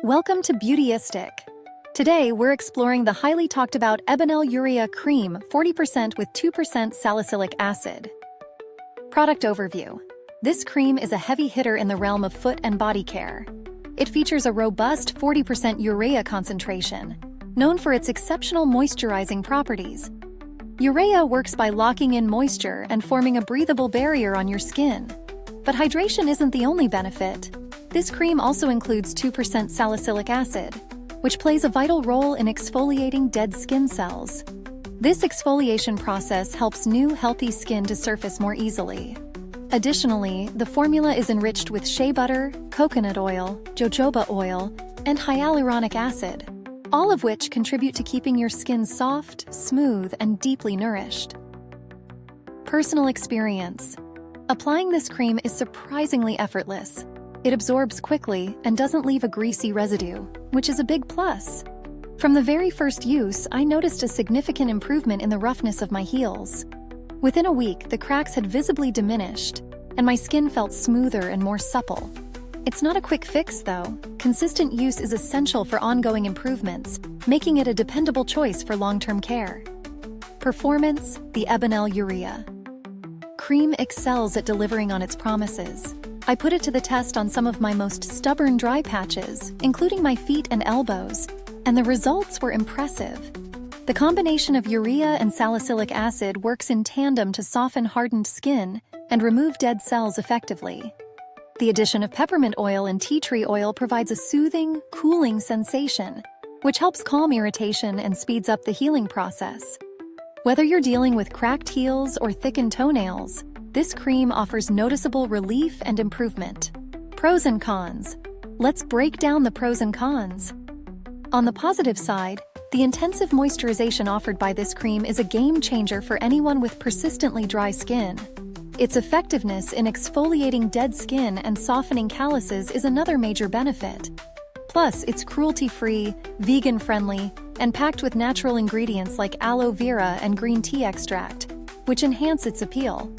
Welcome to Beautyistic. Today, we're exploring the highly talked about Ebanel Urea Cream 40% with 2% salicylic acid. Product overview. This cream is a heavy hitter in the realm of foot and body care. It features a robust 40% urea concentration, known for its exceptional moisturizing properties. Urea works by locking in moisture and forming a breathable barrier on your skin. But hydration isn't the only benefit. This cream also includes 2% salicylic acid, which plays a vital role in exfoliating dead skin cells. This exfoliation process helps new, healthy skin to surface more easily. Additionally, the formula is enriched with shea butter, coconut oil, jojoba oil, and hyaluronic acid, all of which contribute to keeping your skin soft, smooth, and deeply nourished. Personal experience. Applying this cream is surprisingly effortless. It absorbs quickly and doesn't leave a greasy residue, which is a big plus. From the very first use, I noticed a significant improvement in the roughness of my heels. Within a week, the cracks had visibly diminished, and my skin felt smoother and more supple. It's not a quick fix, though. Consistent use is essential for ongoing improvements, making it a dependable choice for long-term care. Performance: the Ebanel Urea Cream excels at delivering on its promises. I put it to the test on some of my most stubborn dry patches, including my feet and elbows, and the results were impressive. The combination of urea and salicylic acid works in tandem to soften hardened skin and remove dead cells effectively. The addition of peppermint oil and tea tree oil provides a soothing, cooling sensation, which helps calm irritation and speeds up the healing process. Whether you're dealing with cracked heels or thickened toenails, this cream offers noticeable relief and improvement. Pros and cons. Let's break down the pros and cons. On the positive side, the intensive moisturization offered by this cream is a game changer for anyone with persistently dry skin. Its effectiveness in exfoliating dead skin and softening calluses is another major benefit. Plus, it's cruelty-free, vegan-friendly, and packed with natural ingredients like aloe vera and green tea extract, which enhance its appeal.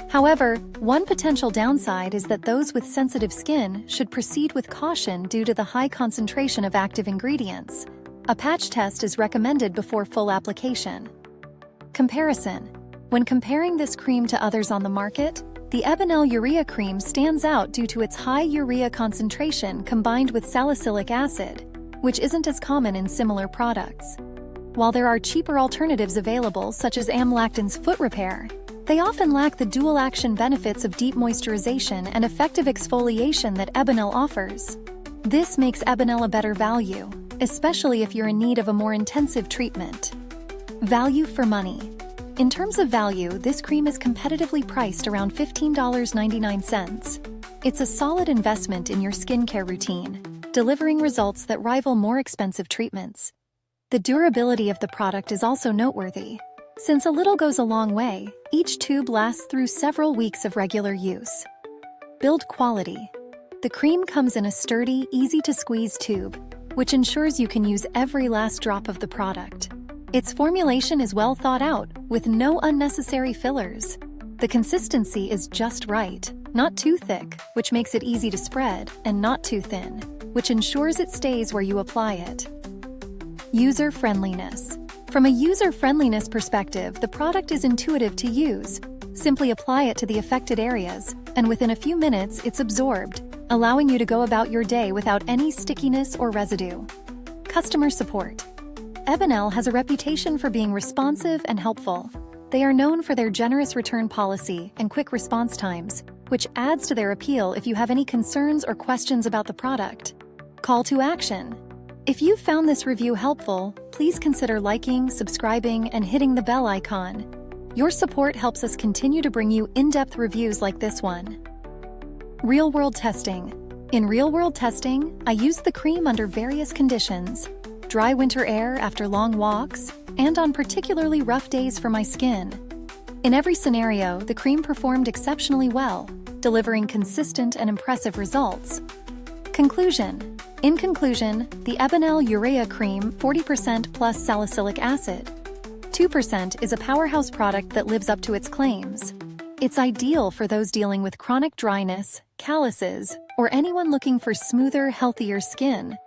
However, one potential downside is that those with sensitive skin should proceed with caution due to the high concentration of active ingredients. A patch test is recommended before full application. Comparison. When comparing this cream to others on the market, the Ebanel Urea Cream stands out due to its high urea concentration combined with salicylic acid, which isn't as common in similar products. While there are cheaper alternatives available, such as Amlactin's foot repair, they often lack the dual-action benefits of deep moisturization and effective exfoliation that Ebanel offers. This makes Ebanel a better value, especially if you're in need of a more intensive treatment. Value for money. In terms of value, this cream is competitively priced around $15.99. It's a solid investment in your skincare routine, delivering results that rival more expensive treatments. The durability of the product is also noteworthy. Since a little goes a long way, each tube lasts through several weeks of regular use. Build quality. The cream comes in a sturdy, easy-to-squeeze tube, which ensures you can use every last drop of the product. Its formulation is well thought out, with no unnecessary fillers. The consistency is just right, not too thick, which makes it easy to spread, and not too thin, which ensures it stays where you apply it. User-friendliness. From a user-friendliness perspective, the product is intuitive to use. Simply apply it to the affected areas, and within a few minutes it's absorbed, allowing you to go about your day without any stickiness or residue. Customer support. Ebanel has a reputation for being responsive and helpful. They are known for their generous return policy and quick response times, which adds to their appeal if you have any concerns or questions about the product. Call to action. If you found this review helpful, please consider liking, subscribing, and hitting the bell icon. Your support helps us continue to bring you in-depth reviews like this one. Real-world testing. In real-world testing, I used the cream under various conditions: dry winter air after long walks, and on particularly rough days for my skin. In every scenario, the cream performed exceptionally well, delivering consistent and impressive results. Conclusion. In conclusion, the Ebanel Urea Cream 40% plus salicylic acid, 2% is a powerhouse product that lives up to its claims. It's ideal for those dealing with chronic dryness, calluses, or anyone looking for smoother, healthier skin.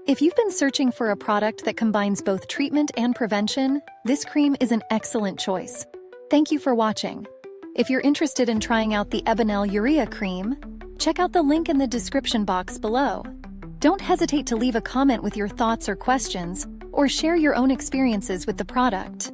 If you've been searching for a product that combines both treatment and prevention, this cream is an excellent choice. Thank you for watching. If you're interested in trying out the Ebanel Urea Cream, check out the link in the description box below. Don't hesitate to leave a comment with your thoughts or questions, or share your own experiences with the product.